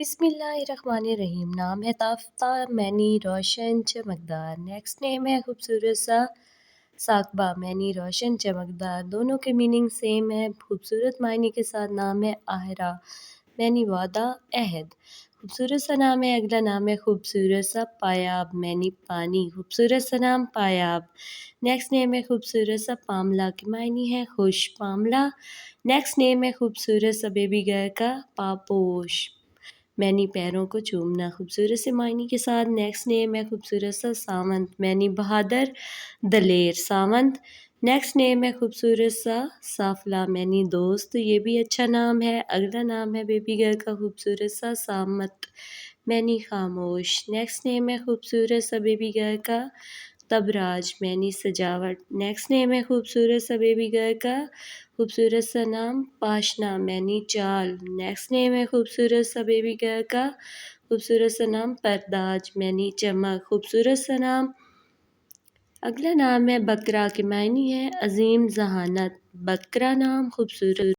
بسم اللہ الرحمن الرحیم۔ نام ہے تافتہ، معنی روشن چمکدار۔ نیکسٹ نیم ہے خوبصورت سا ثاقبہ، معنی روشن چمکدار۔ دونوں کے میننگ سیم ہے۔ خوبصورت معنی کے ساتھ نام ہے آہرہ، معنی وعدہ عہد۔ خوبصورت سا نام ہے، اگلا نام ہے خوبصورت سا پایاب، معنی پانی۔ خوبصورت سا نام پایاب۔ نیکسٹ نیم ہے خوبصورت سا پاملا کے معنی ہے خوش، پاملا۔ نیکسٹ نیم ہے خوبصورت سا بیبی گرل کا پاپوش، معنی پیروں کو چومنا۔ خوبصورت سے معنی کے ساتھ نیکسٹ نیم ہے خوبصورت سا ساونت، معنی بہادر دلیر، ساونت۔ نیکسٹ نیم ہے خوبصورت سا سافلا، معنی دوست، یہ بھی اچھا نام ہے۔ اگلا نام ہے بیبی گرل کا خوبصورت سا سامت، معنی خاموش۔ نیکسٹ نیم ہے خوبصورت سا بیبی گرل کا تبراج، معنی سجاوٹ۔ نیکسٹ نیم ہے خوبصورت سا بیبی گرل کا خوبصورت سا نام پاشنا، معنی چال۔ نیکسٹ نیم ہے خوبصورت سا بیبی گرل کا خوبصورت سا نام پرداج، معنی چمک، خوبصورت سا نام۔ اگلا نام ہے بکرا کے معنی ہے عظیم ذہانت، بکرا نام خوبصورت